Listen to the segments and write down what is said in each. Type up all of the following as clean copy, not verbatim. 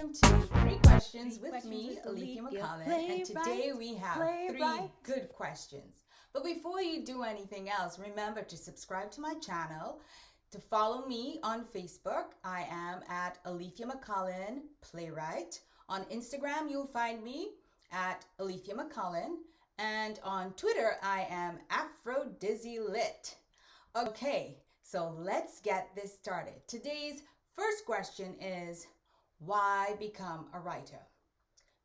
welcome to Three Questions with me, Alethea McCollin, and today we have three good questions. But before you do anything else, remember to subscribe to my channel, to follow me on Facebook. I am at Alethea McCollin Playwright. On Instagram, you'll find me at Alethea McCollin, and on Twitter, I am AfroDizzyLit. Okay, so let's get this started. Today's first question is, why become a writer?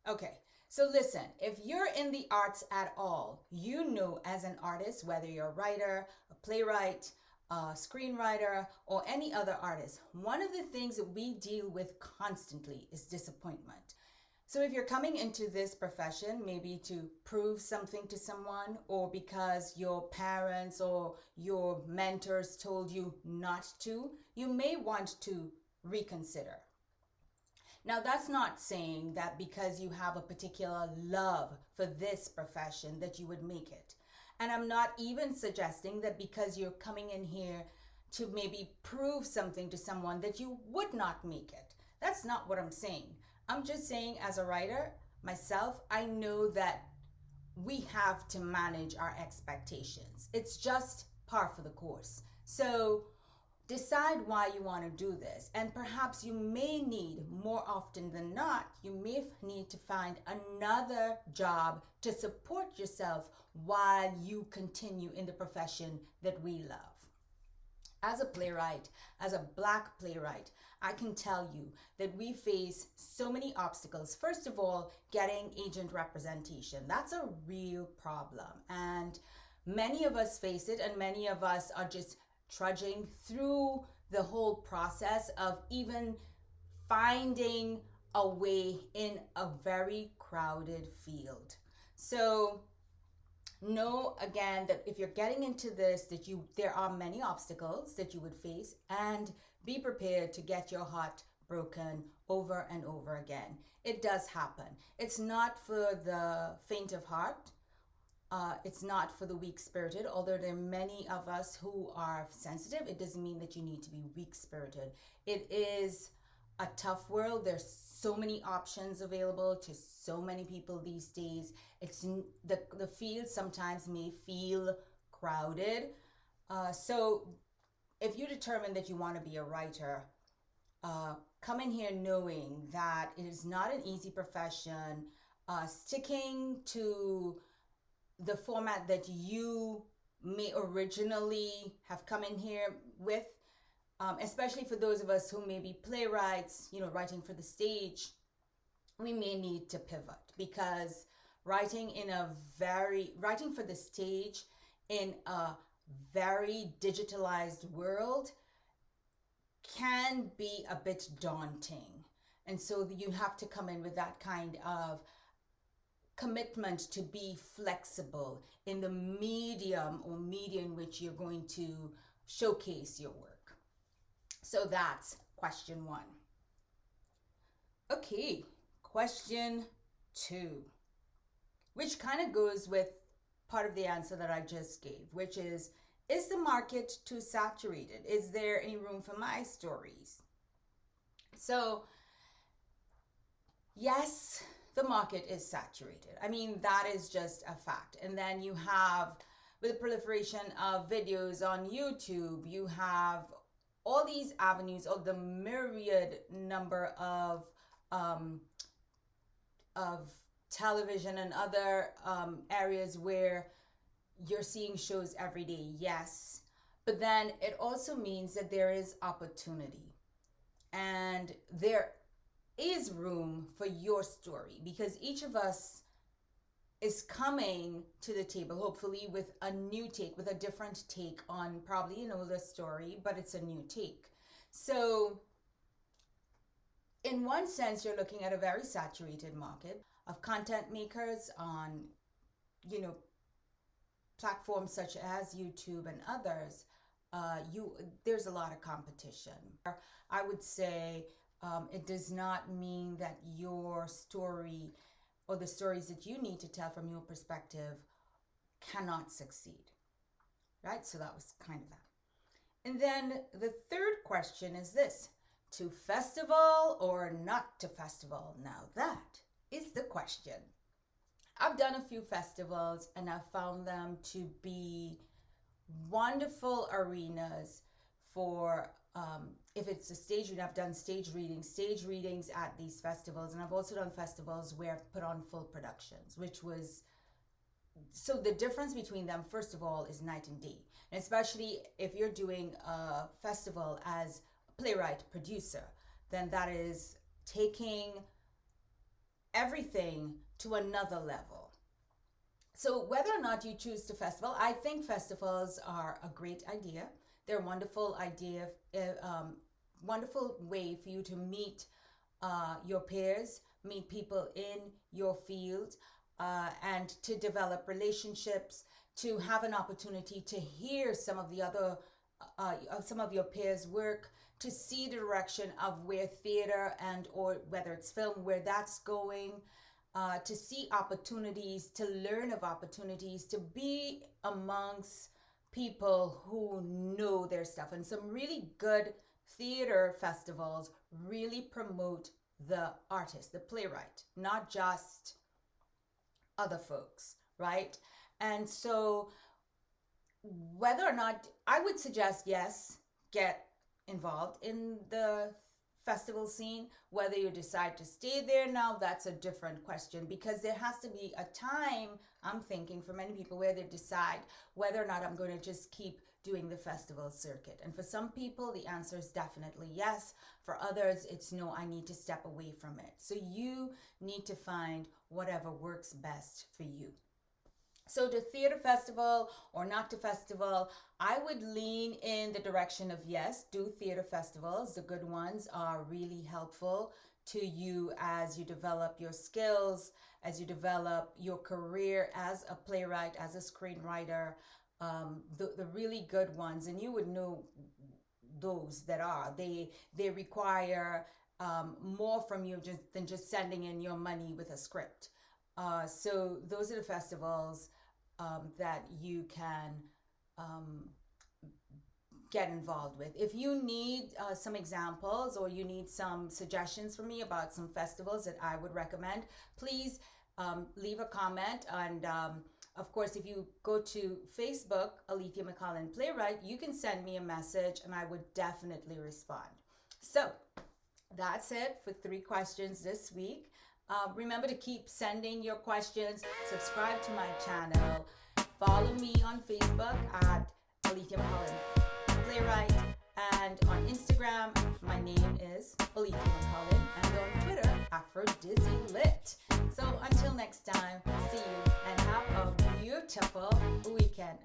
Okay, so listen, if you're in the arts at all, you know as an artist, whether you're a writer, a playwright, a screenwriter, or any other artist, one of the things that we deal with constantly is disappointment. So if you're coming into this profession, maybe to prove something to someone, or because your parents or your mentors told you not to, you may want to reconsider. Now, that's not saying that because you have a particular love for this profession that you would make it. And I'm not even suggesting that because you're coming in here to maybe prove something to someone that you would not make it. That's not what I'm saying. I'm just saying, as a writer, myself, I know that we have to manage our expectations. It's just par for the course. So decide why you want to do this. And perhaps you may need, more often than not, you may need to find another job to support yourself while you continue in the profession that we love. As a playwright, as a Black playwright, I can tell you that we face so many obstacles. First of all, getting agent representation. That's a real problem. And many of us face it, and many of us are just trudging through the whole process of even finding a way in a very crowded field. So know again that if you're getting into this, that there are many obstacles that you would face, and be prepared to get your heart broken over and over again. It does happen. It's not for the faint of heart. It's not for the weak-spirited, although there are many of us who are sensitive. It doesn't mean that you need to be weak-spirited. It is a tough world. There's so many options available to so many people these days. It's the field sometimes may feel crowded. So if you determine that you want to be a writer, come in here knowing that it is not an easy profession. Sticking to the format that you may originally have come in here with, especially for those of us who may be playwrights, writing for the stage, we may need to pivot, because writing for the stage in a very digitalized world can be a bit daunting. And so you have to come in with that kind of commitment to be flexible in the medium or media in which you're going to showcase your work. So that's question one. Okay, question two, which kind of goes with part of the answer that I just gave, which is the market too saturated? Is there any room for my stories? So, yes, the market is saturated. I mean, that is just a fact. And then you have, with the proliferation of videos on YouTube, you have all these avenues, or the myriad number of television and other areas where you're seeing shows every day. Yes, but then it also means that there is opportunity, and there is room for your story, because each of us is coming to the table, hopefully with a new take, with a different take on probably an older story, but it's a new take. So in one sense, you're looking at a very saturated market of content makers on, platforms such as YouTube and others. There's a lot of competition. I would say it does not mean that your story or the stories that you need to tell from your perspective cannot succeed, right? So that was kind of that. And then the third question is this: To festival or not to festival? Now that is the question. I've done a few festivals and I've found them to be wonderful arenas for if it's a stage reading. I've done stage readings at these festivals, and I've also done festivals where I've put on full productions, which was, so the difference between them, first of all, is night and day. And especially if you're doing a festival as a playwright producer, then that is taking everything to another level. So whether or not you choose to festival, I think festivals are a great idea. They're a wonderful idea, wonderful way for you to meet your peers, meet people in your field, and to develop relationships, to have an opportunity to hear some of the other, some of your peers' work, to see the direction of where theater and or whether it's film, where that's going, to see opportunities, to learn of opportunities, to be amongst people who know their stuff. And some really good theater festivals really promote the artist, the playwright, not just other folks, right? And so whether or not, I would suggest, yes, get involved in the festival scene. Whether you decide to stay there now, that's a different question, because there has to be a time, I'm thinking, for many people where they decide whether or not I'm going to just keep doing the festival circuit. And for some people, the answer is definitely yes. For others, it's no, I need to step away from it. So you need to find whatever works best for you. So to theater festival or not to festival, I would lean in the direction of yes, do theater festivals. The good ones are really helpful to you as you develop your skills, as you develop your career as a playwright, as a screenwriter. The really good ones, and you would know those that are, they require more from you than just sending in your money with a script. So those are the festivals that you can get involved with. If you need some examples or you need some suggestions from me about some festivals that I would recommend, please leave a comment. And of course, if you go to Facebook, Alethea McCollin Playwright, you can send me a message and I would definitely respond. So that's it for 3 questions this week. Remember to keep sending your questions, subscribe to my channel, follow me on Facebook at Alethea McCollin Playwright, and on Instagram, my name is Alethea McCollin, and on Twitter, AphrodizzyLit. So until next time, see you and have a beautiful weekend.